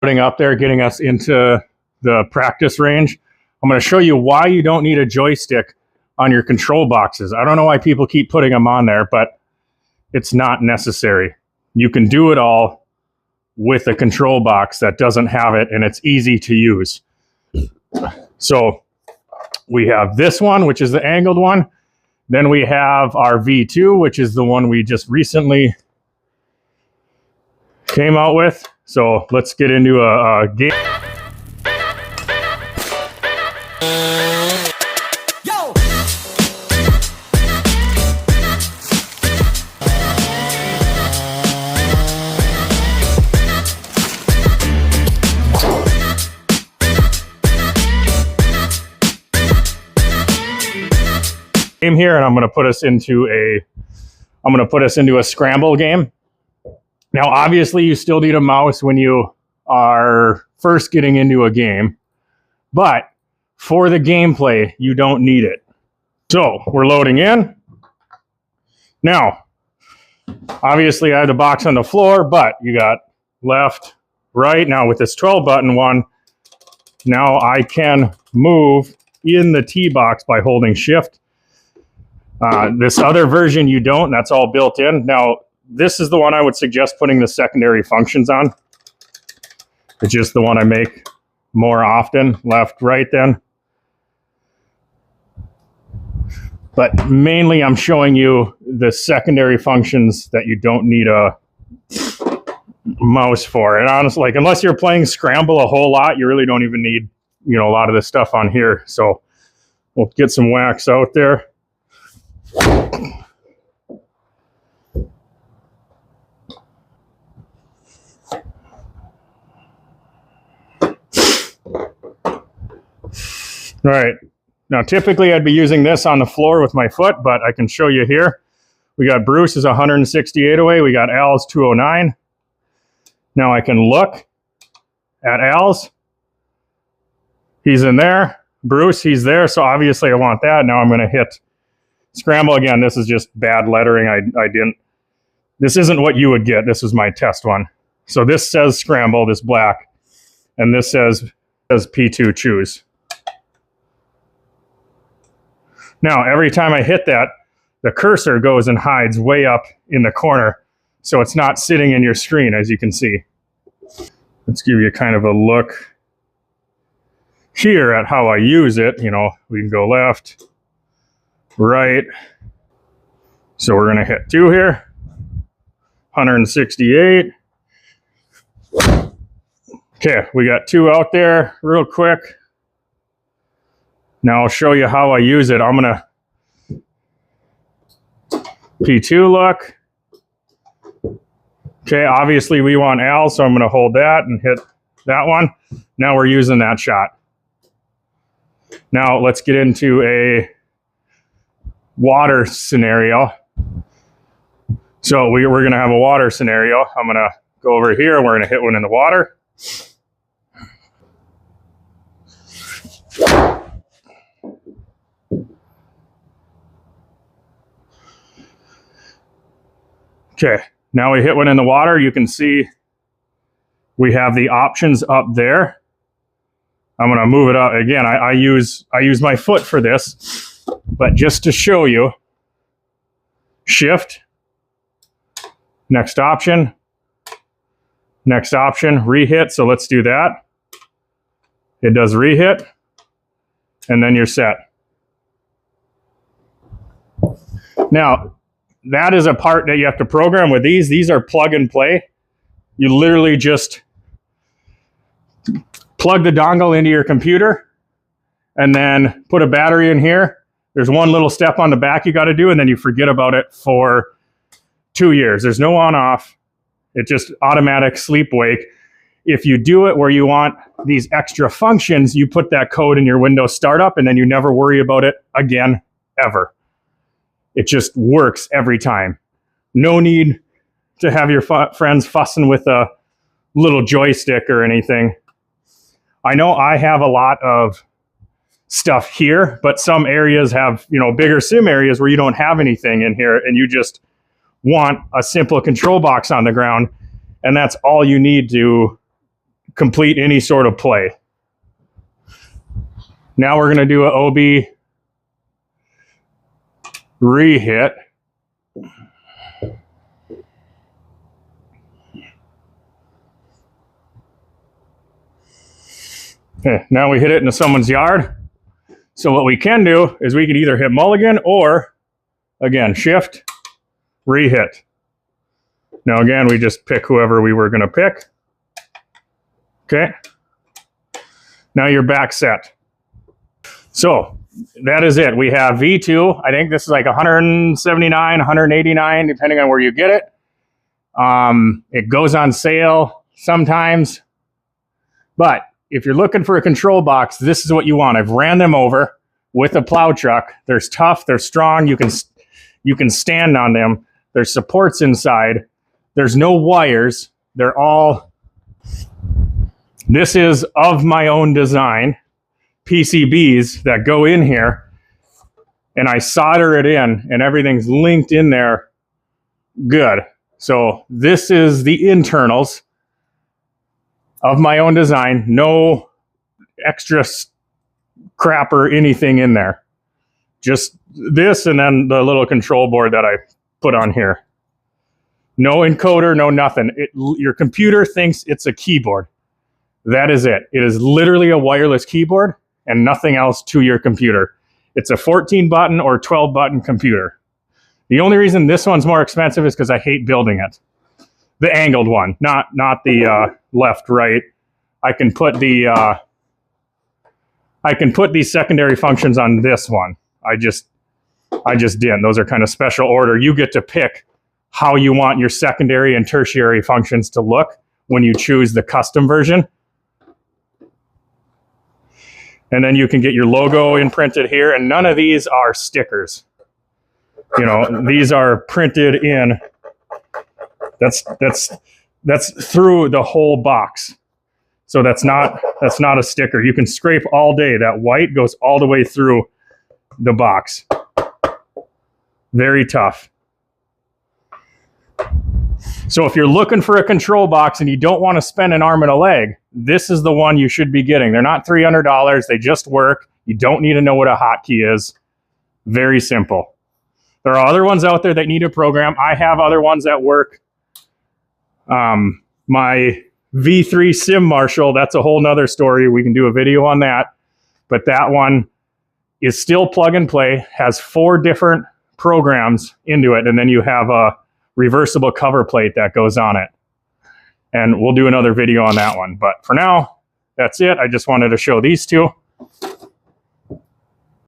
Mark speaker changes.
Speaker 1: putting up there, getting us into the practice range. I'm going to show you why you don't need a joystick on your control boxes. I don't know why people keep putting them on there, but it's not necessary. You can do it all with a control box that doesn't have it, and it's easy to use. So we have this one, which is the angled one. Then we have our V2, which is the one we just recently came out with. So let's get into a game. Here, and I'm going to put us into a scramble game. Now, obviously, you still need a mouse when you are first getting into a game, but for the gameplay, you don't need it. So we're loading in. Now, obviously, I have the box on the floor, but you got left, right. Now with this 12-button one, now I can move in the T box by holding Shift. This other version you don't, that's all built in. Now, this is the one I would suggest putting the secondary functions on. It's just the one I make more often, left, right then. But mainly I'm showing you the secondary functions that you don't need a mouse for. And honestly, like, unless you're playing Scramble a whole lot, you really don't even need, a lot of this stuff on here. So we'll get some wax out there. All right, now typically I'd be using this on the floor with my foot, but I can show you here. We got Bruce's 168 away, we got Al's 209. Now I can look at Al's. He's in there. Bruce, he's there, so obviously I want that. Now I'm going to hit Scramble again. This is just bad lettering. I didn't. This isn't what you would get. This is my test one. So this says Scramble, this black, and this says P2 choose. Now every time I hit that, the cursor goes and hides way up in the corner, so it's not sitting in your screen, as you can see. Let's give you kind of a look here at how I use it. We can go left, right. So we're going to hit 2 here. 168. Okay, we got 2 out there real quick. Now I'll show you how I use it. I'm going to P2 look. Okay, obviously we want Al, so I'm going to hold that and hit that one. Now we're using that shot. Now let's get into a water scenario. So we're going to have a water scenario. I'm going to go over here and we're going to hit one in the water. Okay, now we hit one in the water. You can see we have the options up there. I'm going to move it up again. I use my foot for this, but just to show you, Shift, next option, re-hit. So let's do that. It does re-hit, and then you're set. Now, that is a part that you have to program with these. These are plug and play. You literally just plug the dongle into your computer and then put a battery in here. There's one little step on the back you got to do, and then you forget about it for 2 years. There's no on off. It's just automatic sleep wake. If you do it where you want these extra functions, you put that code in your Windows startup, and then you never worry about it again, ever. It just works every time. No need to have your friends fussing with a little joystick or anything. I know I have a lot of stuff here, but some areas have, bigger sim areas where you don't have anything in here and you just want a simple control box on the ground, and that's all you need to complete any sort of play. Now we're going to do an OB re-hit. Okay, now we hit it into someone's yard. So what we can do is we can either hit mulligan or, again, shift, re-hit. Now again, we just pick whoever we were going to pick. Okay. Now you're back set. So that is it. We have V2. I think this is like 179, 189, depending on where you get it. It goes on sale sometimes. But if you're looking for a control box, this is what you want. I've ran them over with a plow truck. They're tough. They're strong. You can stand on them. There's supports inside. There's no wires. They're all... This is of my own design. PCBs that go in here, and I solder it in, and everything's linked in there good. So this is the internals of my own design. No extra crap or anything in there. Just this and then the little control board that I put on here. No encoder, no nothing. Your computer thinks it's a keyboard. That is it. It is literally a wireless keyboard and nothing else to your computer. It's a 14-button or 12-button computer. The only reason this one's more expensive is because I hate building it. The angled one, not the left, right. I can put the these secondary functions on this one. I just didn't. Those are kind of special order. You get to pick how you want your secondary and tertiary functions to look when you choose the custom version. And then you can get your logo imprinted here, and none of these are stickers. You know, these are printed in. That's through the whole box. So that's not a sticker. You can scrape all day. That white goes all the way through the box. Very tough. So if you're looking for a control box and you don't want to spend an arm and a leg, this is the one you should be getting. They're not $300. They just work. You don't need to know what a hotkey is. Very simple. There are other ones out there that need a program. I have other ones that work. My V3 Sim Marshal, that's a whole nother story. We can do a video on that. But that one is still plug and play, has 4 different programs into it, and then you have a reversible cover plate that goes on it. And we'll do another video on that one. But for now, that's it. I just wanted to show these two.